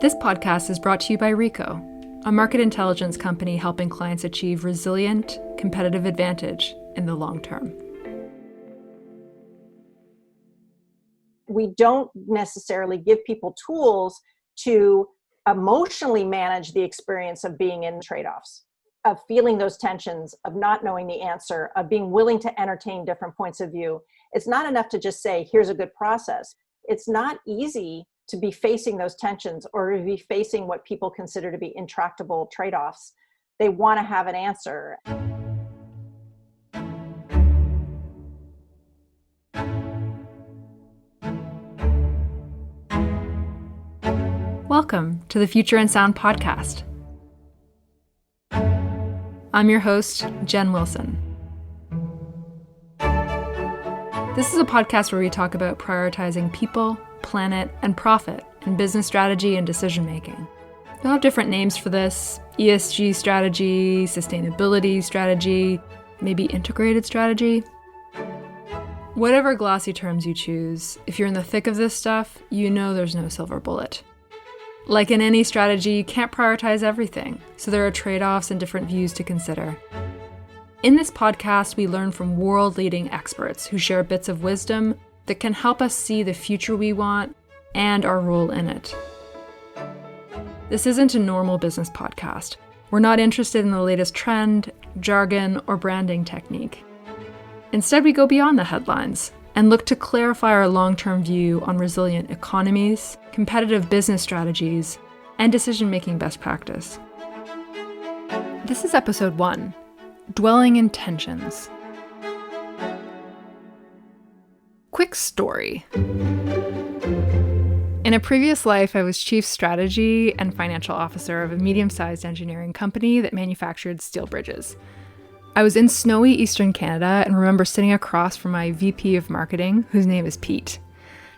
This podcast is brought to you by Rico, a market intelligence company helping clients achieve resilient, competitive advantage in the long term. We don't necessarily give people tools to emotionally manage the experience of being in trade-offs, of feeling those tensions, of not knowing the answer, of being willing to entertain different points of view. It's not enough to just say, here's a good process. It's not easy to be facing those tensions or to be facing what people consider to be intractable trade-offs. They want to have an answer. Welcome to the Future in Sound podcast. I'm your host, Jen Wilson. This is a podcast where we talk about prioritizing people, planet, and profit in business strategy and decision making. You'll have different names for this: ESG strategy, sustainability strategy, maybe integrated strategy. Whatever glossy terms you choose, if you're in the thick of this stuff, you know there's no silver bullet. Like in any strategy, you can't prioritize everything, so there are trade-offs and different views to consider. In this podcast, we learn from world-leading experts who share bits of wisdom that can help us see the future we want and our role in it. This isn't a normal business podcast. We're not interested in the latest trend, jargon, or branding technique. Instead, we go beyond the headlines and look to clarify our long-term view on resilient economies, competitive business strategies, and decision-making best practice. This is episode 1, Dwelling in Tensions. Quick story. In a previous life, I was chief strategy and financial officer of a medium-sized engineering company that manufactured steel bridges. I was in snowy Eastern Canada and remember sitting across from my VP of marketing, whose name is Pete.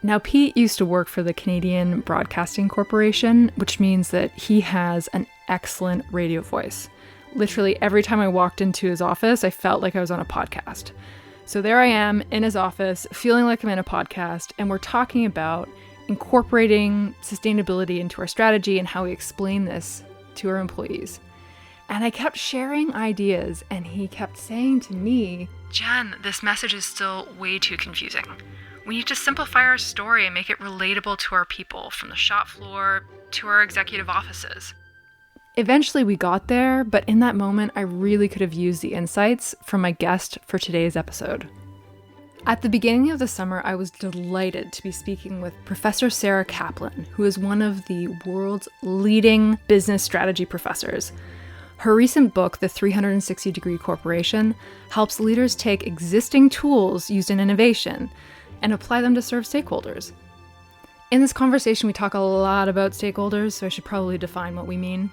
Now, Pete used to work for the Canadian Broadcasting Corporation, which means that he has an excellent radio voice. Literally every time I walked into his office, I felt like I was on a podcast. So there I am in his office, feeling like I'm in a podcast, and we're talking about incorporating sustainability into our strategy and how we explain this to our employees. And I kept sharing ideas, and he kept saying to me, "Jen, this message is still way too confusing. We need to simplify our story and make it relatable to our people, from the shop floor to our executive offices." Eventually we got there, but in that moment, I really could have used the insights from my guest for today's episode. At the beginning of the summer, I was delighted to be speaking with Professor Sarah Kaplan, who is one of the world's leading business strategy professors. Her recent book, The 360-Degree Corporation, helps leaders take existing tools used in innovation and apply them to serve stakeholders. In this conversation, we talk a lot about stakeholders, so I should probably define what we mean.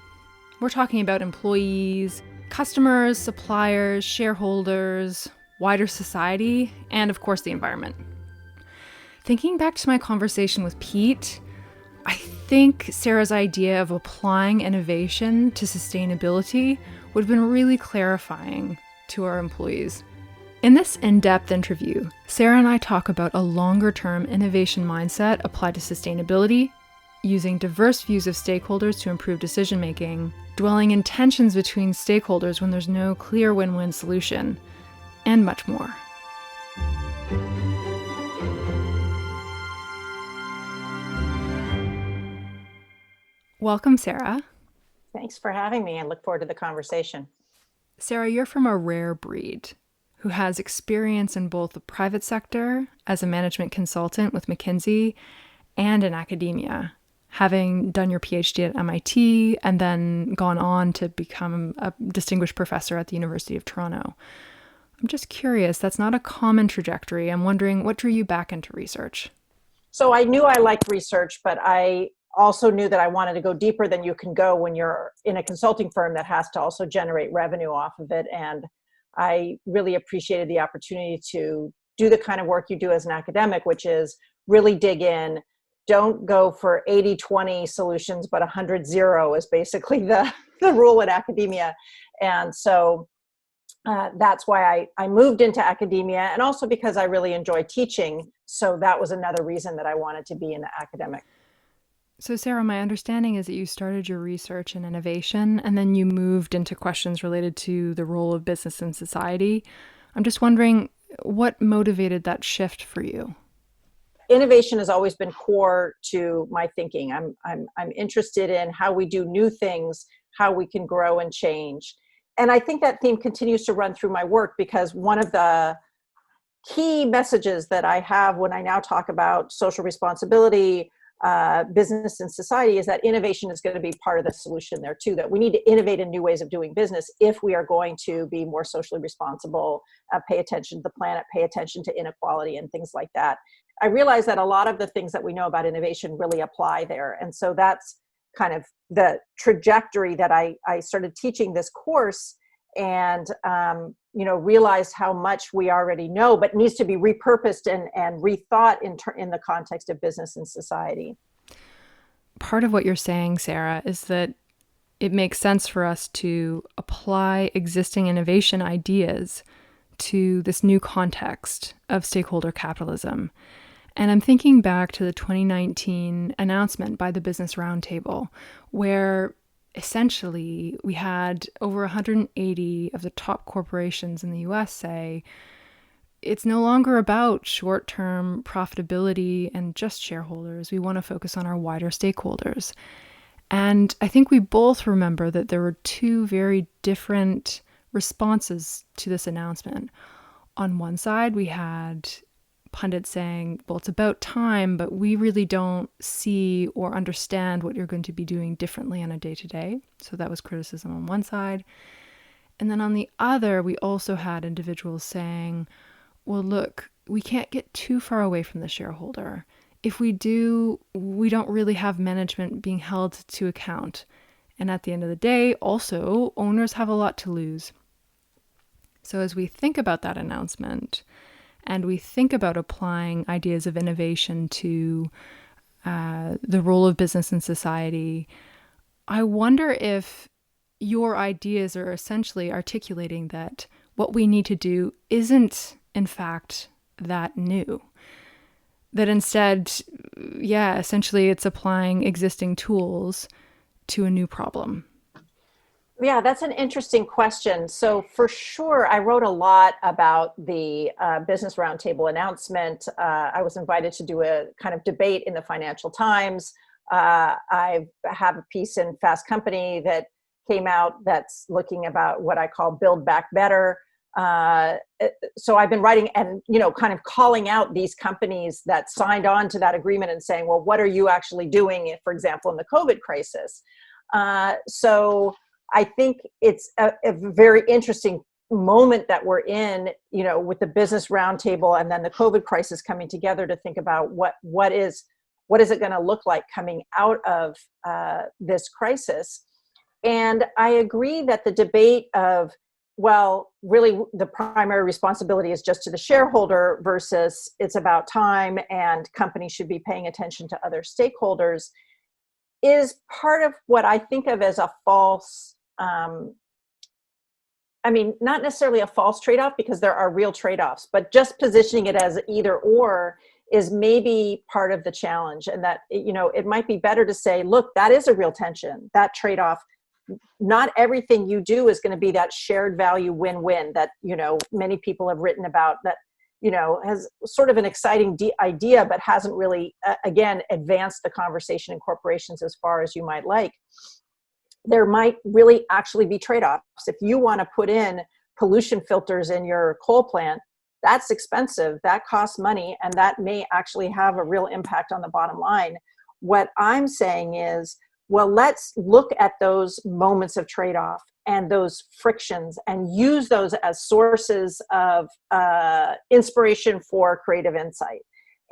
We're talking about employees, customers, suppliers, shareholders, wider society, and of course the environment. Thinking back to my conversation with Pete, I think Sarah's idea of applying innovation to sustainability would have been really clarifying to our employees. In this in-depth interview, Sarah and I talk about a longer-term innovation mindset applied to sustainability, using diverse views of stakeholders to improve decision-making, dwelling in tensions between stakeholders when there's no clear win-win solution, and much more. Welcome, Sarah. Thanks for having me. I look forward to the conversation. Sarah, you're from a rare breed who has experience in both the private sector as a management consultant with McKinsey and in academia, having done your PhD at MIT and then gone on to become a distinguished professor at the University of Toronto. I'm just curious, that's not a common trajectory. I'm wondering, what drew you back into research? So I knew I liked research, but I also knew that I wanted to go deeper than you can go when you're in a consulting firm that has to also generate revenue off of it. And I really appreciated the opportunity to do the kind of work you do as an academic, which is really dig in. Don't go for 80-20 solutions, but 100-0 is basically the rule in academia. And so that's why I moved into academia, and also because I really enjoy teaching. So that was another reason that I wanted to be in the academic. So, Sarah, my understanding is that you started your research in innovation and then you moved into questions related to the role of business in society. I'm just wondering what motivated that shift for you? Innovation has always been core to my thinking. I'm interested in how we do new things, how we can grow and change. And I think that theme continues to run through my work, because one of the key messages that I have when I now talk about social responsibility, business and society, is that innovation is going to be part of the solution there too, that we need to innovate in new ways of doing business if we are going to be more socially responsible, pay attention to the planet, pay attention to inequality and things like that. I realize that a lot of the things that we know about innovation really apply there. And so that's kind of the trajectory that I started teaching this course, and realized how much we already know, but needs to be repurposed and rethought in the context of business and society. Part of what you're saying, Sarah, is that it makes sense for us to apply existing innovation ideas to this new context of stakeholder capitalism. And I'm thinking back to the 2019 announcement by the Business Roundtable, where essentially we had over 180 of the top corporations in the US say it's no longer about short-term profitability and just shareholders. We want to focus on our wider stakeholders. And I think we both remember that there were two very different responses to this announcement. On one side, we had pundits saying, well, it's about time, but we really don't see or understand what you're going to be doing differently on a day-to-day. So that was criticism on one side. And then on the other, we also had individuals saying, well, look, we can't get too far away from the shareholder. If we do, we don't really have management being held to account. And at the end of the day, also, owners have a lot to lose. So as we think about that announcement, and we think about applying ideas of innovation to the role of business in society, I wonder if your ideas are essentially articulating that what we need to do isn't, in fact, that new. That instead, essentially it's applying existing tools to a new problem. Yeah, that's an interesting question. So for sure, I wrote a lot about the Business Roundtable announcement. I was invited to do a kind of debate in the Financial Times. I have a piece in Fast Company that came out that's looking about what I call Build Back Better. So I've been writing and, kind of calling out these companies that signed on to that agreement and saying, well, what are you actually doing, for example, in the COVID crisis? So I think it's a very interesting moment that we're in, with the Business Roundtable and then the COVID crisis coming together to think about what is it going to look like coming out of this crisis. And I agree that the debate of, well, really the primary responsibility is just to the shareholder versus it's about time and companies should be paying attention to other stakeholders is part of what I think of as a false, not necessarily a false trade-off, because there are real trade-offs, but just positioning it as either or is maybe part of the challenge. And that, it might be better to say, look, that is a real tension, that trade-off. Not everything you do is going to be that shared value win-win that, many people have written about, that, has sort of an exciting idea, but hasn't really, again, advanced the conversation in corporations as far as you might like. There might really actually be trade-offs. If you want to put in pollution filters in your coal plant, that's expensive, that costs money, and that may actually have a real impact on the bottom line. What I'm saying is, well, let's look at those moments of trade-off and those frictions and use those as sources of inspiration for creative insight.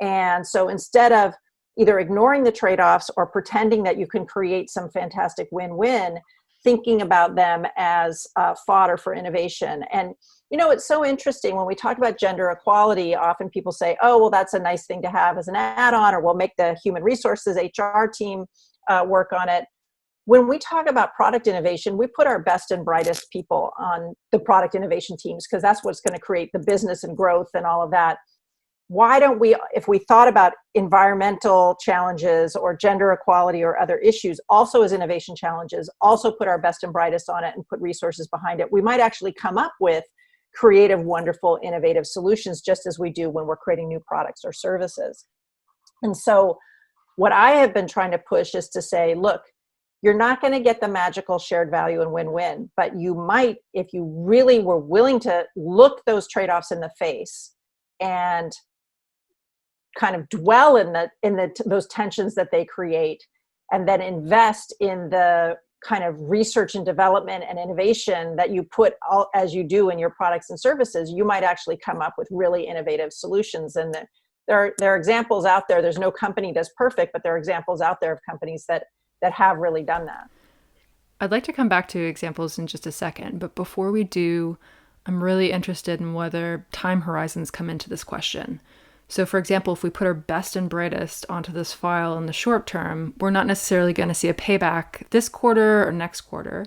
And so instead of either ignoring the trade-offs or pretending that you can create some fantastic win-win, thinking about them as fodder for innovation. And, it's so interesting when we talk about gender equality, often people say, oh, well, that's a nice thing to have as an add-on, or we'll make the human resources HR team work on it. When we talk about product innovation, we put our best and brightest people on the product innovation teams, because that's what's going to create the business and growth and all of that. why don't we, if we thought about environmental challenges or gender equality or other issues also as innovation challenges, also put our best and brightest on it and put resources behind it, we might actually come up with creative, wonderful, innovative solutions, just as we do when we're creating new products or services. And so what I have been trying to push is to say, look, you're not going to get the magical shared value and win-win, but you might, if you really were willing to look those trade-offs in the face and kind of dwell in those tensions that they create, and then invest in the kind of research and development and innovation that you put all, as you do in your products and services, you might actually come up with really innovative solutions. And there are examples out there. There's no company that's perfect, but there are examples out there of companies that have really done that. I'd like to come back to examples in just a second, but before we do, I'm really interested in whether time horizons come into this question. So for example, if we put our best and brightest onto this file in the short term, we're not necessarily going to see a payback this quarter or next quarter,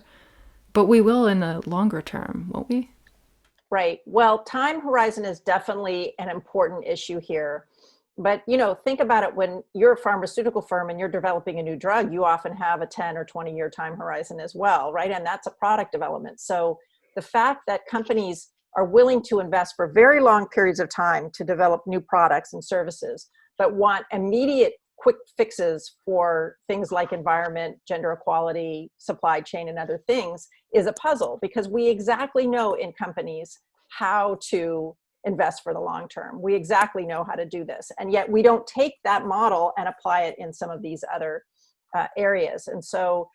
but we will in the longer term, won't we? Right. Well, time horizon is definitely an important issue here. But, think about it. When you're a pharmaceutical firm and you're developing a new drug, you often have a 10 or 20-year time horizon as well, right? And that's a product development. So the fact that companies are willing to invest for very long periods of time to develop new products and services, but want immediate quick fixes for things like environment, gender equality, supply chain, and other things is a puzzle, because we exactly know in companies how to invest for the long term. We exactly know how to do this. And yet we don't take that model and apply it in some of these other areas. And so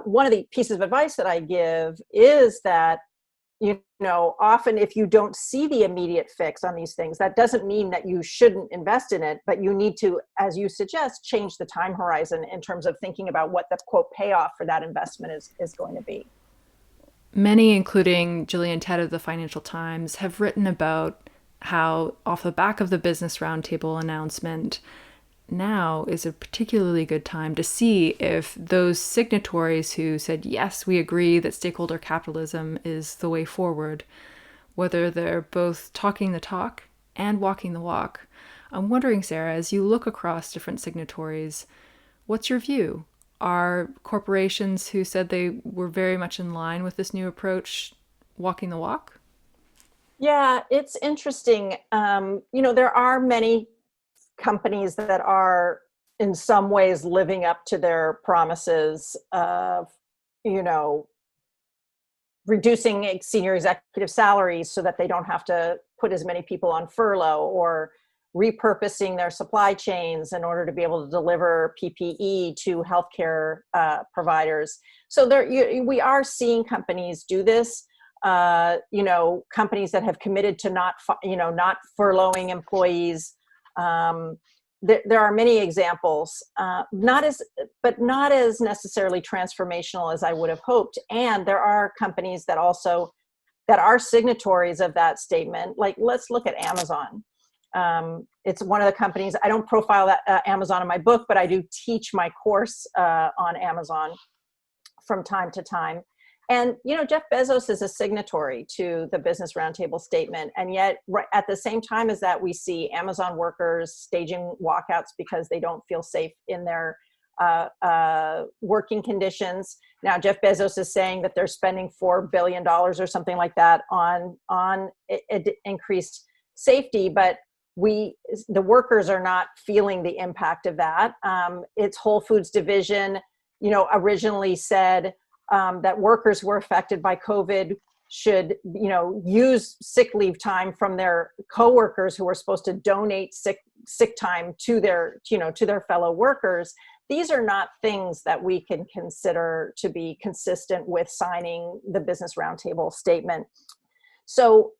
one of the pieces of advice that I give is that, often if you don't see the immediate fix on these things, that doesn't mean that you shouldn't invest in it, but you need to, as you suggest, change the time horizon in terms of thinking about what the quote payoff for that investment is going to be. Many, including Gillian Tett of the Financial Times, have written about how, off the back of the Business Roundtable announcement, now is a particularly good time to see if those signatories who said, yes, we agree that stakeholder capitalism is the way forward, whether they're both talking the talk and walking the walk. I'm wondering, Sarah, as you look across different signatories, what's your view? Are corporations who said they were very much in line with this new approach walking the walk? Yeah, it's interesting. There are many companies that are in some ways living up to their promises of, reducing senior executive salaries so that they don't have to put as many people on furlough, or repurposing their supply chains in order to be able to deliver PPE to healthcare providers. So we are seeing companies do this. Companies that have committed to not furloughing employees. There are many examples, not as necessarily transformational as I would have hoped. And there are companies that are signatories of that statement. Like, let's look at Amazon. It's one of the companies, I don't profile that, Amazon in my book, but I do teach my course on Amazon from time to time. And, Jeff Bezos is a signatory to the Business Roundtable statement. And yet, right at the same time as that, we see Amazon workers staging walkouts because they don't feel safe in their working conditions. Now, Jeff Bezos is saying that they're spending $4 billion or something like that on increased safety, but the workers are not feeling the impact of that. Its Whole Foods division, originally said that workers who were affected by COVID should, use sick leave time from their coworkers who are supposed to donate sick time to their fellow workers. These are not things that we can consider to be consistent with signing the Business Roundtable statement. So,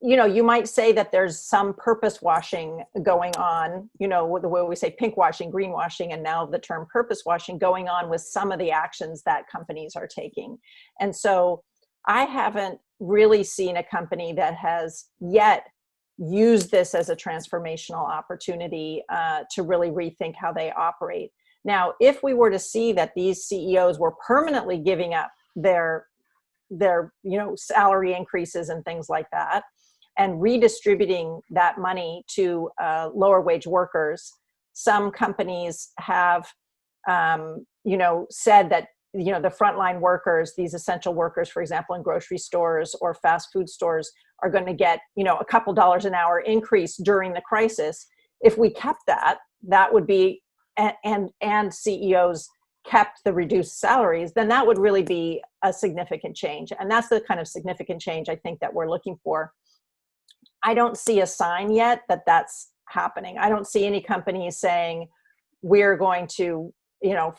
you might say that there's some purpose washing going on, the way we say pink washing, green washing, and now the term purpose washing going on with some of the actions that companies are taking. And so I haven't really seen a company that has yet used this as a transformational opportunity to really rethink how they operate. Now, if we were to see that these CEOs were permanently giving up their salary increases and things like that, and redistributing that money to lower wage workers. Some companies have, said that, the frontline workers, these essential workers, for example, in grocery stores or fast food stores, are going to get, a couple dollars an hour increase during the crisis. If we kept that, that would be, and CEOs kept the reduced salaries, then that would really be a significant change. And that's the kind of significant change I think that we're looking for. I don't see a sign yet that that's happening. I don't see any companies saying we're going to,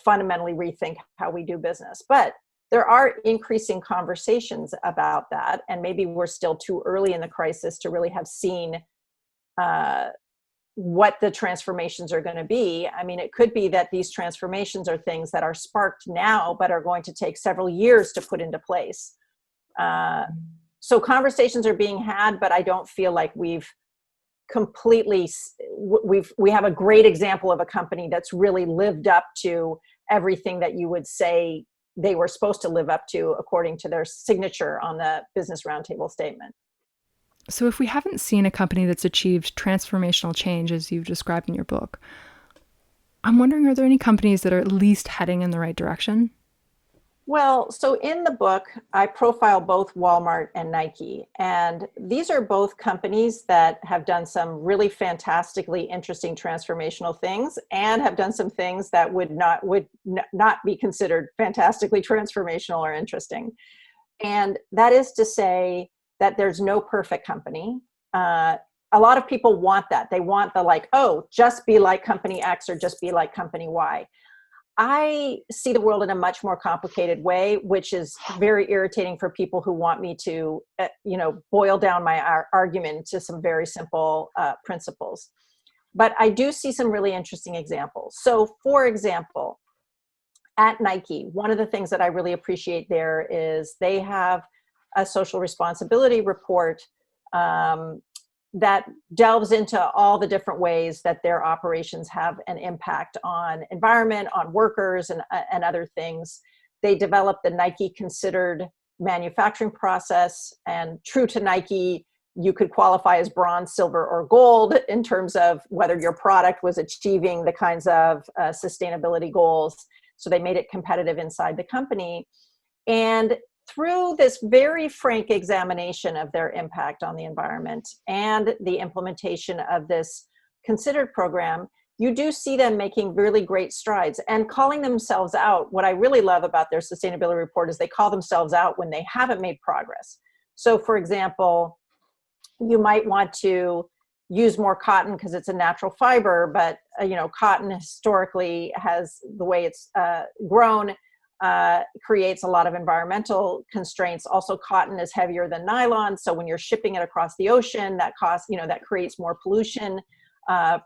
fundamentally rethink how we do business. But there are increasing conversations about that. And maybe we're still too early in the crisis to really have seen what the transformations are going to be. I mean, it could be that these transformations are things that are sparked now, but are going to take several years to put into place. So conversations are being had, but I don't feel like we have a great example of a company that's really lived up to everything that you would say they were supposed to live up to according to their signature on the Business Roundtable statement. So if we haven't seen a company that's achieved transformational change, as you've described in your book, I'm wondering, are there any companies that are at least heading in the right direction? Well, so in the book, I profile both Walmart and Nike. And these are both companies that have done some really fantastically interesting transformational things and have done some things that would not be considered fantastically transformational or interesting. And that is to say that there's no perfect company. A lot of people want that. They want the just be like company X or just be like company Y. I see the world in a much more complicated way, which is very irritating for people who want me to, boil down my argument to some very simple principles. But I do see some really interesting examples. So, for example, at Nike, one of the things that I really appreciate there is they have a social responsibility report that delves into all the different ways that their operations have an impact on environment, on workers, and other things. They developed the Nike Considered manufacturing process, and true to Nike, you could qualify as bronze, silver, or gold in terms of whether your product was achieving the kinds of sustainability goals. So they made it competitive inside the company. And through this very frank examination of their impact on the environment and the implementation of this Considered program, you do see them making really great strides and calling themselves out. What I really love about their sustainability report is they call themselves out when they haven't made progress. So, for example, you might want to use more cotton because it's a natural fiber, but cotton historically has the way it's grown creates a lot of environmental constraints. Also, cotton is heavier than nylon, so when you're shipping it across the ocean, that creates more pollution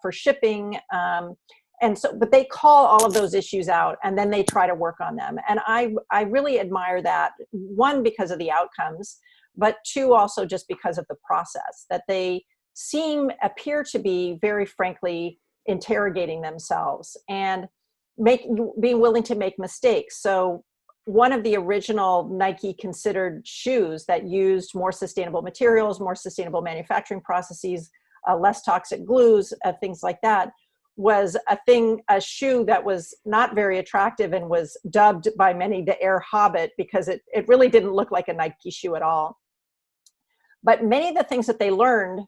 for shipping. But they call all of those issues out, and then they try to work on them. And I really admire that. One, because of the outcomes, but two, also just because of the process that they appear to be very frankly interrogating themselves and being willing to make mistakes. So one of the original Nike Considered shoes that used more sustainable materials, more sustainable manufacturing processes, less toxic glues, things like that, was a shoe that was not very attractive and was dubbed by many the Air Hobbit because it really didn't look like a Nike shoe at all. But many of the things that they learned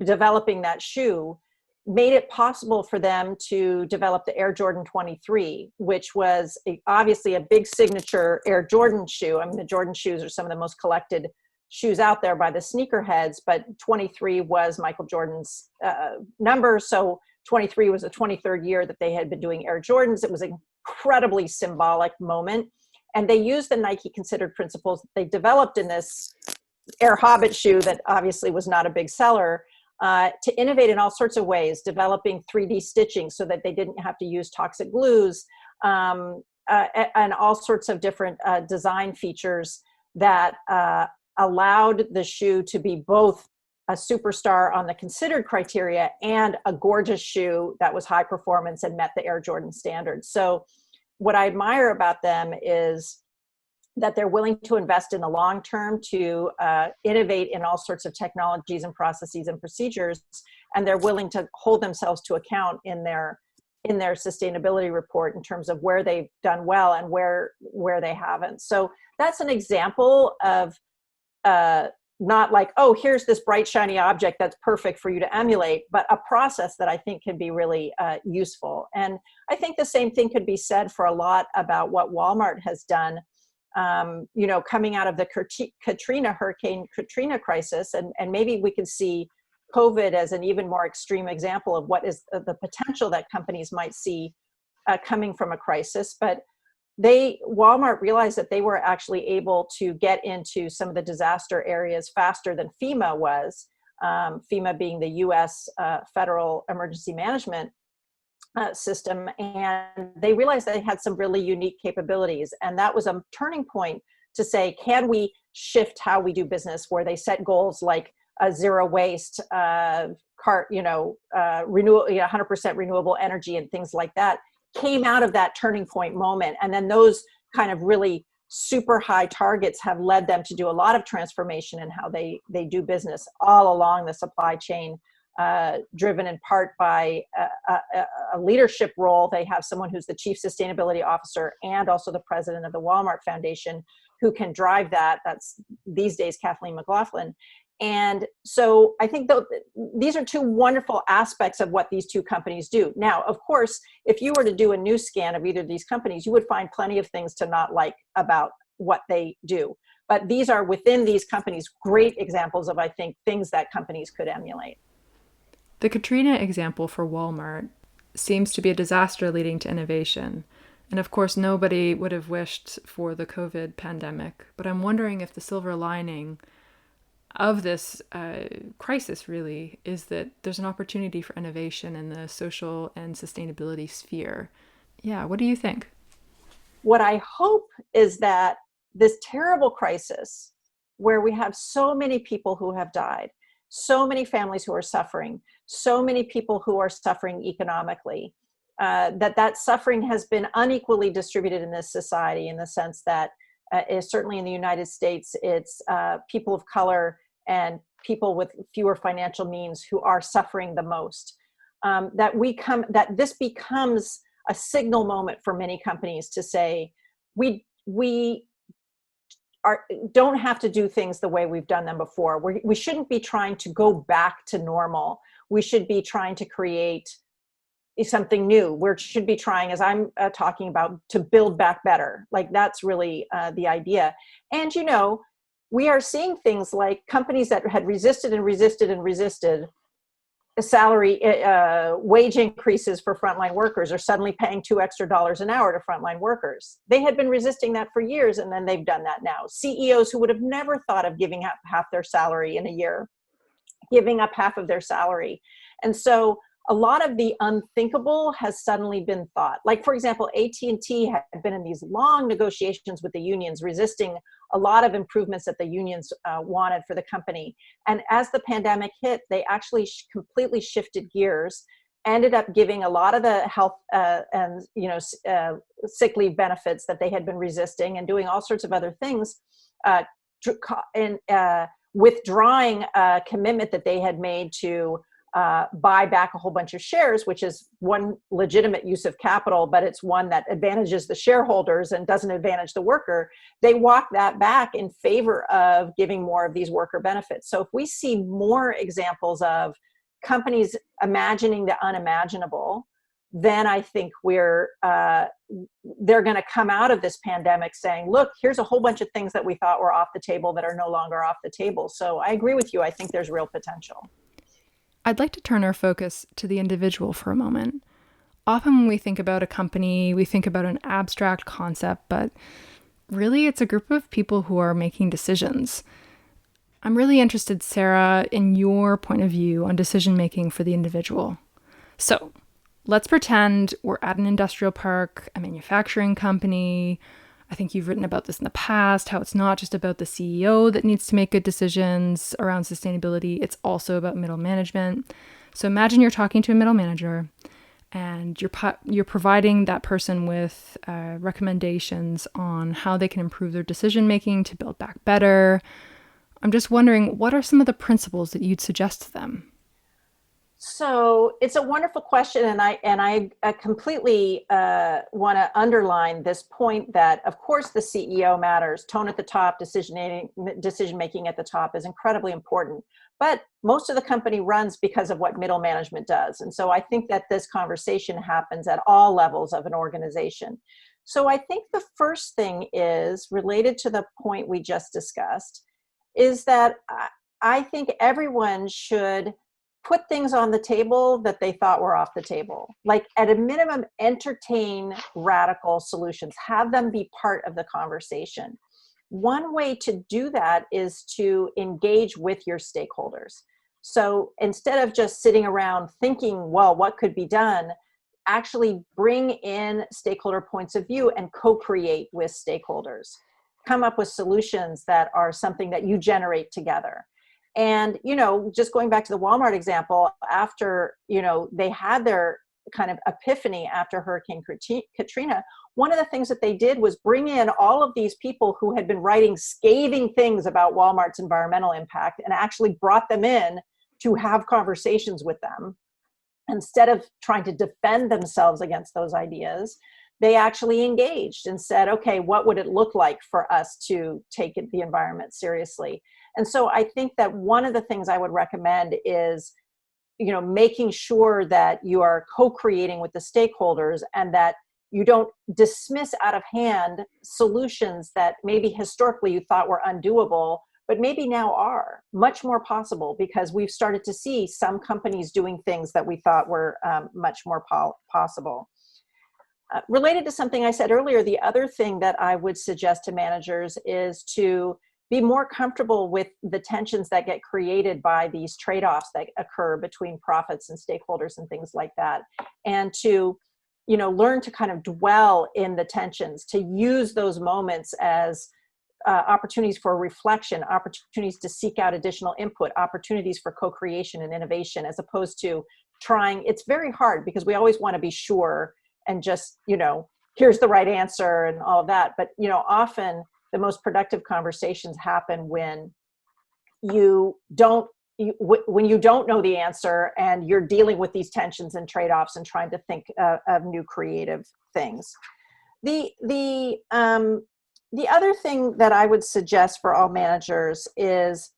developing that shoe made it possible for them to develop the Air Jordan 23, which was obviously a big signature Air Jordan shoe. I mean, the Jordan shoes are some of the most collected shoes out there by the sneakerheads, but 23 was Michael Jordan's number. So 23 was the 23rd year that they had been doing Air Jordans. It was an incredibly symbolic moment. And they used the Nike Considered principles that they developed in this Air Hobbit shoe that obviously was not a big seller, to innovate in all sorts of ways, developing 3D stitching so that they didn't have to use toxic glues, and all sorts of different design features that allowed the shoe to be both a superstar on the Considered criteria and a gorgeous shoe that was high performance and met the Air Jordan standards. So what I admire about them is that they're willing to invest in the long term to innovate in all sorts of technologies and processes and procedures, and they're willing to hold themselves to account in their sustainability report in terms of where they've done well and where they haven't. So that's an example of not like, oh, here's this bright shiny object that's perfect for you to emulate, but a process that I think can be really useful. And I think the same thing could be said for a lot about what Walmart has done. Coming out of the Hurricane Katrina crisis, and maybe we could see COVID as an even more extreme example of what is the potential that companies might see coming from a crisis. But Walmart realized that they were actually able to get into some of the disaster areas faster than FEMA was, FEMA being the US Federal Emergency Management system. And they realized they had some really unique capabilities. And that was a turning point to say, can we shift how we do business, where they set goals like a zero waste, 100% renewable energy and things like that, came out of that turning point moment. And then those kind of really super high targets have led them to do a lot of transformation in how they do business all along the supply chain, driven in part by a leadership role. They have someone who's the chief sustainability officer and also the president of the Walmart Foundation who can drive that. That's these days Kathleen McLaughlin. And so I think these are two wonderful aspects of what these two companies do. Now, of course, if you were to do a news scan of either of these companies, you would find plenty of things to not like about what they do. But these are, within these companies, great examples of, I think, things that companies could emulate. The Katrina example for Walmart seems to be a disaster leading to innovation. And of course, nobody would have wished for the COVID pandemic. But I'm wondering if the silver lining of this crisis really is that there's an opportunity for innovation in the social and sustainability sphere. Yeah, what do you think? What I hope is that this terrible crisis, where we have so many people who have died, so many families who are suffering, so many people who are suffering economically, that suffering has been unequally distributed in this society, in the sense that certainly in the United States, it's people of color and people with fewer financial means who are suffering the most. That this becomes a signal moment for many companies to say, we don't have to do things the way we've done them before. We shouldn't be trying to go back to normal. We should be trying to create something new. We should be trying, as I'm talking about, to build back better. Like, that's really the idea. And, we are seeing things like companies that had resisted salary wage increases for frontline workers are suddenly paying $2 extra an hour to frontline workers. They had been resisting that for years, and then they've done that now. CEOs who would have never thought of giving up half their salary in a year, giving up half of their salary. And so a lot of the unthinkable has suddenly been thought. Like, for example, AT&T had been in these long negotiations with the unions, resisting a lot of improvements that the unions wanted for the company. And as the pandemic hit, they actually completely shifted gears, ended up giving a lot of the health and sick leave benefits that they had been resisting, and doing all sorts of other things, withdrawing a commitment that they had made to buy back a whole bunch of shares, which is one legitimate use of capital, but it's one that advantages the shareholders and doesn't advantage the worker. They walk that back in favor of giving more of these worker benefits. So if we see more examples of companies imagining the unimaginable, then I think they're going to come out of this pandemic saying, look, here's a whole bunch of things that we thought were off the table that are no longer off the table. So I agree with you. I think there's real potential. I'd like to turn our focus to the individual for a moment. Often when we think about a company, we think about an abstract concept, but really it's a group of people who are making decisions. I'm really interested, Sarah, in your point of view on decision making for the individual. So let's pretend we're at an industrial park, a manufacturing company. I think you've written about this in the past, how it's not just about the CEO that needs to make good decisions around sustainability. It's also about middle management. So imagine you're talking to a middle manager and you're providing that person with recommendations on how they can improve their decision making to build back better. I'm just wondering, what are some of the principles that you'd suggest to them? So it's a wonderful question, and I completely want to underline this point that, of course, the CEO matters. Tone at the top, decision making at the top is incredibly important. But most of the company runs because of what middle management does, and so I think that this conversation happens at all levels of an organization. So I think the first thing is related to the point we just discussed, is that I think everyone should put things on the table that they thought were off the table. Like, at a minimum, entertain radical solutions, have them be part of the conversation. One way to do that is to engage with your stakeholders. So instead of just sitting around thinking, well, what could be done, actually bring in stakeholder points of view and co-create with stakeholders. Come up with solutions that are something that you generate together. And, just going back to the Walmart example, after, they had their kind of epiphany after Hurricane Katrina, one of the things that they did was bring in all of these people who had been writing scathing things about Walmart's environmental impact and actually brought them in to have conversations with them. Instead of trying to defend themselves against those ideas, they actually engaged and said, okay, what would it look like for us to take the environment seriously? And so I think that one of the things I would recommend is, making sure that you are co-creating with the stakeholders and that you don't dismiss out of hand solutions that maybe historically you thought were undoable, but maybe now are much more possible, because we've started to see some companies doing things that we thought were much more possible. Related to something I said earlier, the other thing that I would suggest to managers is to be more comfortable with the tensions that get created by these trade-offs that occur between profits and stakeholders and things like that. And to, learn to kind of dwell in the tensions, to use those moments as opportunities for reflection, opportunities to seek out additional input, opportunities for co-creation and innovation, as opposed to trying. It's very hard because we always want to be sure and just, here's the right answer and all of that. But, often the most productive conversations happen when you don't know the answer and you're dealing with these tensions and trade-offs and trying to think of new creative things. The other thing that I would suggest for all managers is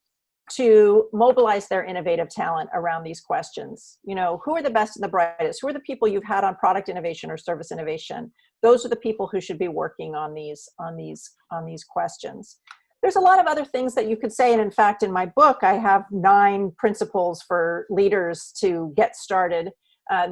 to mobilize their innovative talent around these questions. Who are the best and the brightest? Who are the people you've had on product innovation or service innovation? Those are the people who should be working on these questions. There's a lot of other things that you could say. And in fact, in my book, I have 9 principles for leaders to get started.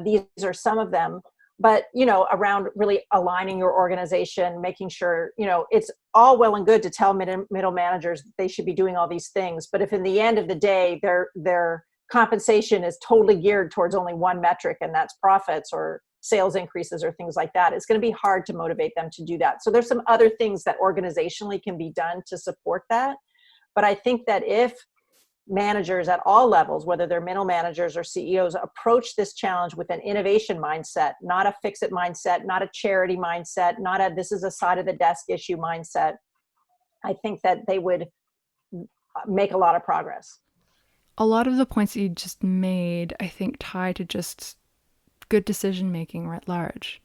These are some of them. But, around really aligning your organization, making sure, it's all well and good to tell middle managers that they should be doing all these things. But if in the end of the day, their compensation is totally geared towards only one metric, and that's profits or sales increases or things like that, it's going to be hard to motivate them to do that. So there's some other things that organizationally can be done to support that. But I think that if managers at all levels, whether they're middle managers or CEOs, approach this challenge with an innovation mindset, not a fix-it mindset, not a charity mindset, not a this is a side of the desk issue mindset, I think that they would make a lot of progress. A lot of the points that you just made, I think, tie to just good decision making writ large.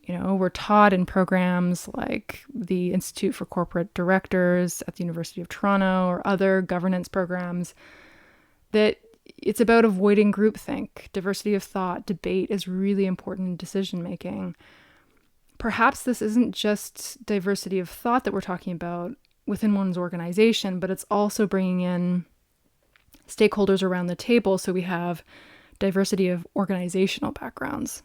We're taught in programs like the Institute for Corporate Directors at the University of Toronto or other governance programs that it's about avoiding groupthink. Diversity of thought, debate is really important in decision making. Perhaps this isn't just diversity of thought that we're talking about within one's organization, but it's also bringing in stakeholders around the table so we have diversity of organizational backgrounds.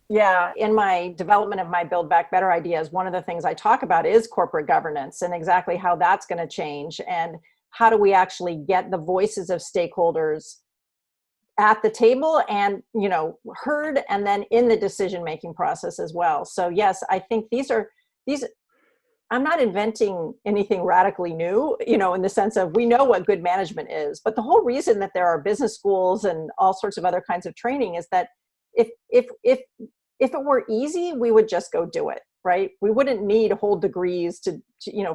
Yeah, in my development of my Build Back Better ideas, one of the things I talk about is corporate governance and exactly how that's going to change, and how do we actually get the voices of stakeholders at the table and, heard, and then in the decision-making process as well. So yes, I think these, I'm not inventing anything radically new, in the sense of we know what good management is, but the whole reason that there are business schools and all sorts of other kinds of training is that if it were easy, we would just go do it, right? We wouldn't need whole degrees to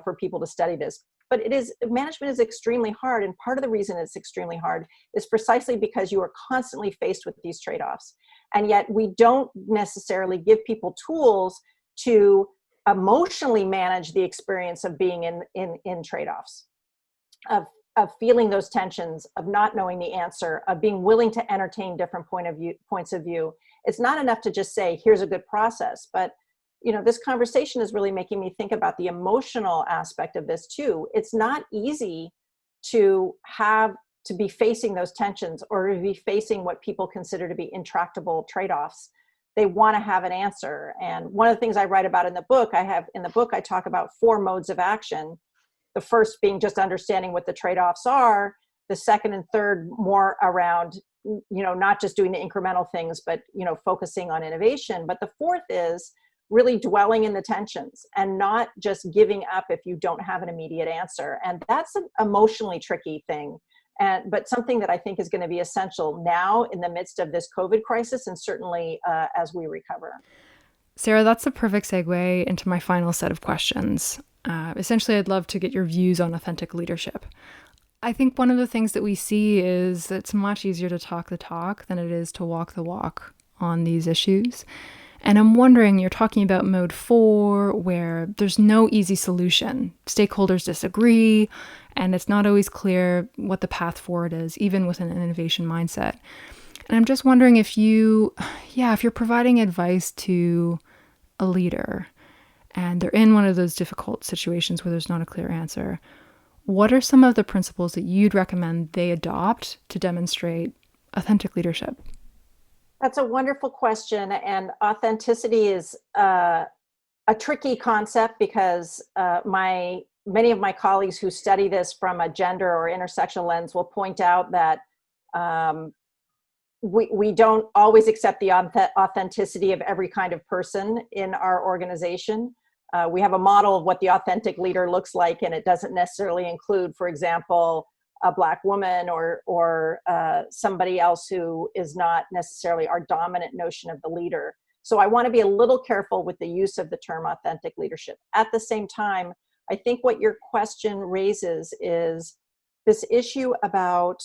for people to study this. But management is extremely hard. And part of the reason it's extremely hard is precisely because you are constantly faced with these trade-offs. And yet we don't necessarily give people tools to emotionally manage the experience of being in trade-offs, of feeling those tensions, of not knowing the answer, of being willing to entertain different points of view. It's not enough to just say, here's a good process, but this conversation is really making me think about the emotional aspect of this too. It's not easy to be facing those tensions or to be facing what people consider to be intractable trade-offs. They want to have an answer. And one of the things I write about in the book, I talk about 4 modes of action. The first being just understanding what the trade-offs are. The second and third more around, not just doing the incremental things, but, focusing on innovation. But the fourth is really dwelling in the tensions and not just giving up if you don't have an immediate answer. And that's an emotionally tricky thing. But something that I think is going to be essential now in the midst of this COVID crisis, and certainly as we recover. Sarah, that's the perfect segue into my final set of questions. Essentially, I'd love to get your views on authentic leadership. I think one of the things that we see is that it's much easier to talk the talk than it is to walk the walk on these issues. And I'm wondering, you're talking about mode 4, where there's no easy solution. Stakeholders disagree, and it's not always clear what the path forward is, even with an innovation mindset. And I'm just wondering if you're providing advice to a leader, and they're in one of those difficult situations where there's not a clear answer, what are some of the principles that you'd recommend they adopt to demonstrate authentic leadership? That's a wonderful question. And authenticity is a tricky concept because many of my colleagues who study this from a gender or intersectional lens will point out that we don't always accept the authenticity of every kind of person in our organization. We have a model of what the authentic leader looks like, and it doesn't necessarily include, for example, a Black woman or somebody else who is not necessarily our dominant notion of the leader. So I want to be a little careful with the use of the term authentic leadership. At the same time, I think what your question raises is this issue about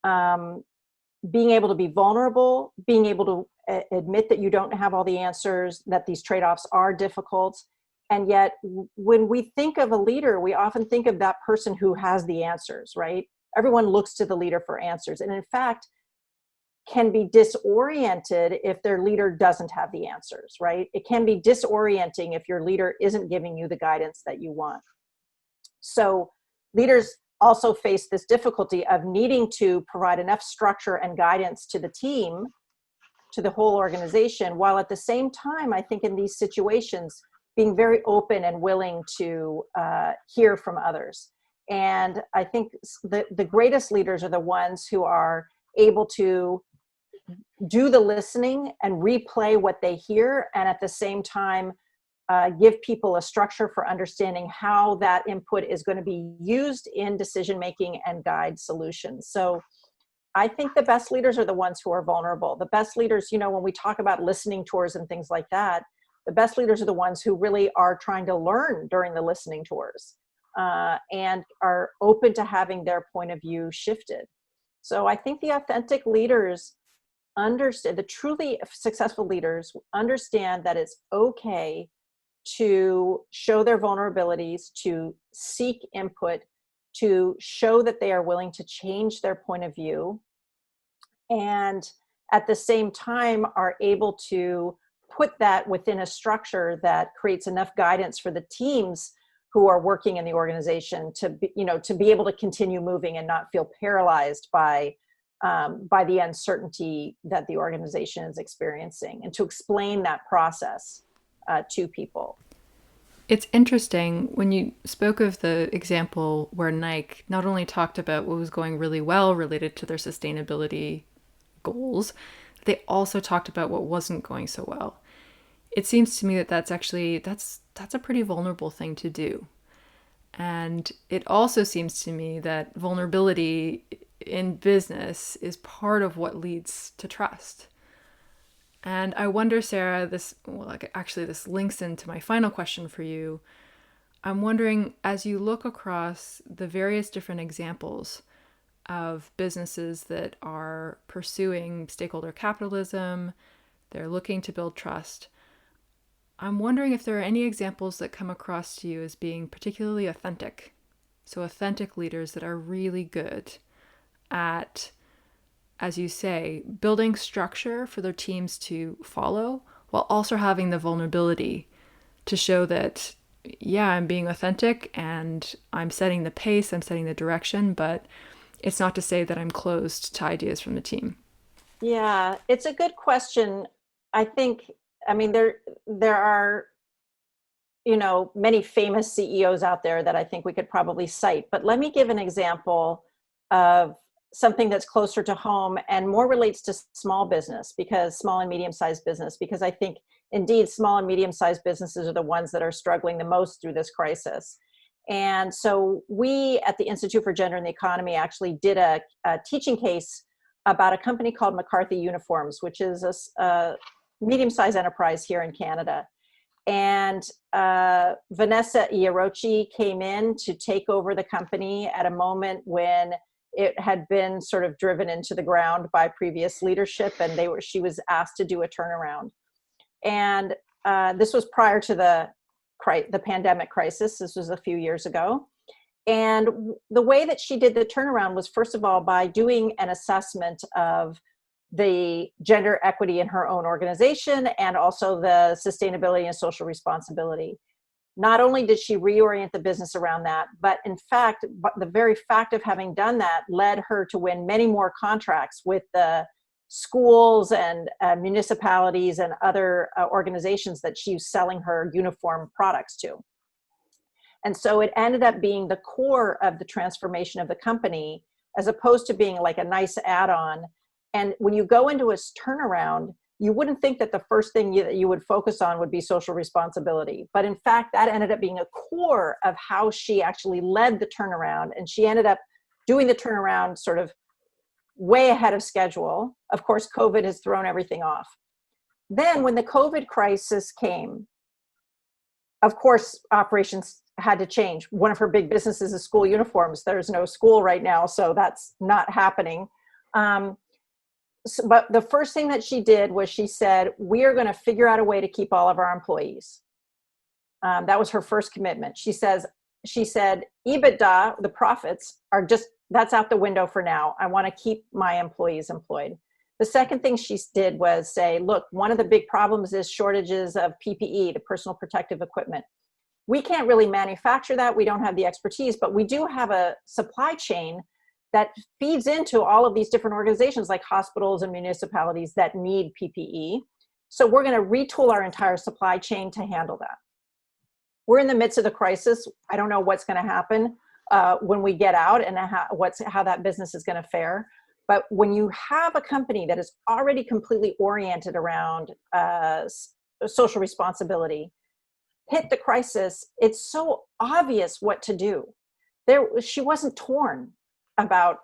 being able to be vulnerable, being able to admit that you don't have all the answers, that these trade-offs are difficult. And yet, when we think of a leader, we often think of that person who has the answers, right? Everyone looks to the leader for answers. And in fact, can be disoriented if their leader doesn't have the answers, right? It can be disorienting if your leader isn't giving you the guidance that you want. So leaders also face this difficulty of needing to provide enough structure and guidance to the team, to the whole organization, while at the same time, I think in these situations, being very open and willing to hear from others. And I think the greatest leaders are the ones who are able to do the listening and replay what they hear, and at the same time, give people a structure for understanding how that input is going to be used in decision making and guide solutions. So I think the best leaders are the ones who are vulnerable. The best leaders, when we talk about listening tours and things like that, the best leaders are the ones who really are trying to learn during the listening tours and are open to having their point of view shifted. So I think the authentic leaders understand, the truly successful leaders understand that it's okay to show their vulnerabilities, to seek input, to show that they are willing to change their point of view, and at the same time are able to put that within a structure that creates enough guidance for the teams who are working in the organization to be able to continue moving and not feel paralyzed by the uncertainty that the organization is experiencing, and to explain that process to people. It's interesting when you spoke of the example where Nike not only talked about what was going really well related to their sustainability goals, they also talked about what wasn't going so well. It seems to me that that's a pretty vulnerable thing to do. And it also seems to me that vulnerability in business is part of what leads to trust. And I wonder, Sarah, this links into my final question for you. I'm wondering, as you look across the various different examples of businesses that are pursuing stakeholder capitalism, they're looking to build trust, I'm wondering if there are any examples that come across to you as being particularly authentic. So authentic leaders that are really good at, as you say, building structure for their teams to follow, while also having the vulnerability to show that, yeah, I'm being authentic and I'm setting the pace, I'm setting the direction, but it's not to say that I'm closed to ideas from the team. Yeah, it's a good question. There are, many famous CEOs out there that I think we could probably cite, but let me give an example of something that's closer to home and more relates to small and medium-sized business, because I think indeed small and medium-sized businesses are the ones that are struggling the most through this crisis. And so we at the Institute for Gender and the Economy actually did a teaching case about a company called McCarthy Uniforms, which is a medium-sized enterprise here in Canada. And Vanessa Iarocci came in to take over the company at a moment when it had been sort of driven into the ground by previous leadership, and she was asked to do a turnaround. And this was prior to the pandemic crisis. This was a few years ago. And the way that she did the turnaround was, first of all, by doing an assessment of the gender equity in her own organization and also the sustainability and social responsibility. Not only did she reorient the business around that, but in fact, the very fact of having done that led her to win many more contracts with the schools and municipalities and other organizations that she's selling her uniform products to. And so it ended up being the core of the transformation of the company, as opposed to being like a nice add-on. And when you go into a turnaround, you wouldn't think that the first thing you would focus on would be social responsibility. But in fact, that ended up being a core of how she actually led the turnaround. And she ended up doing the turnaround sort of way ahead of schedule. Of course, COVID has thrown everything off. Then when the COVID crisis came, of course, operations had to change. One of her big businesses is school uniforms. There's no school right now, so that's not happening. But the first thing that she did was she said, we are going to figure out a way to keep all of our employees. That was her first commitment. She said, EBITDA, the profits, that's out the window for now. I want to keep my employees employed. The second thing she did was say, look, one of the big problems is shortages of PPE, the personal protective equipment. We can't really manufacture that. We don't have the expertise, but we do have a supply chain that feeds into all of these different organizations like hospitals and municipalities that need PPE. So we're going to retool our entire supply chain to handle that. We're in the midst of the crisis. I don't know what's going to happen when we get out and how that business is going to fare. But when you have a company that is already completely oriented around social responsibility, hit the crisis, it's so obvious what to do. She wasn't torn about,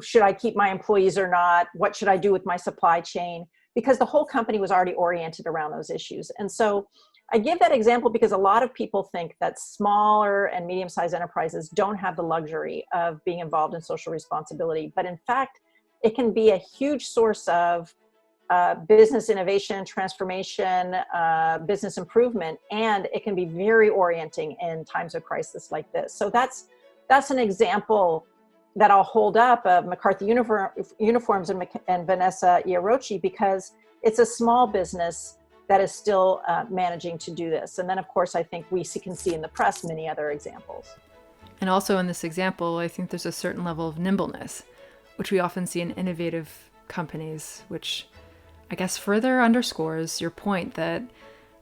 should I keep my employees or not? What should I do with my supply chain? Because the whole company was already oriented around those issues. And so I give that example because a lot of people think that smaller and medium-sized enterprises don't have the luxury of being involved in social responsibility. But in fact, it can be a huge source of business innovation, transformation, business improvement, and it can be very orienting in times of crisis like this. So that's an example that I'll hold up of McCarthy Uniforms and Vanessa Iarocci, because it's a small business that is still managing to do this. And then, of course, I think we can see in the press many other examples. And also in this example, I think there's a certain level of nimbleness, which we often see in innovative companies, which I guess further underscores your point that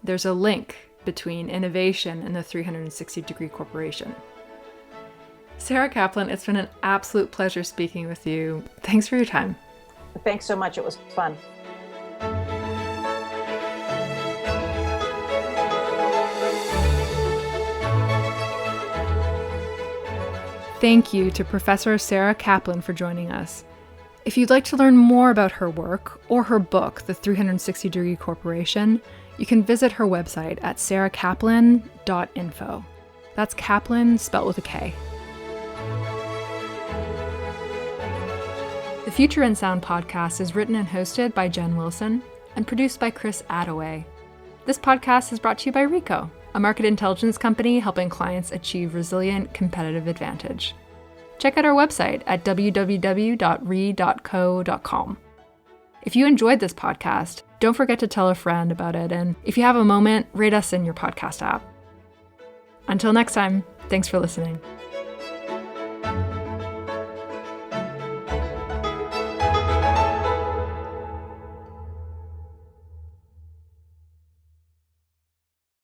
there's a link between innovation and the 360-degree corporation. Sarah Kaplan, it's been an absolute pleasure speaking with you. Thanks for your time. Thanks so much. It was fun. Thank you to Professor Sarah Kaplan for joining us. If you'd like to learn more about her work or her book, The 360 Degree Corporation, you can visit her website at sarahkaplan.info. That's Kaplan spelled with a K. The Future in Sound podcast is written and hosted by Jen Wilson and produced by Chris Attaway. This podcast is brought to you by Rico, a market intelligence company helping clients achieve resilient competitive advantage. Check out our website at www.re.co.com. If you enjoyed this podcast, don't forget to tell a friend about it, and if you have a moment, rate us in your podcast app. Until next time, thanks for listening.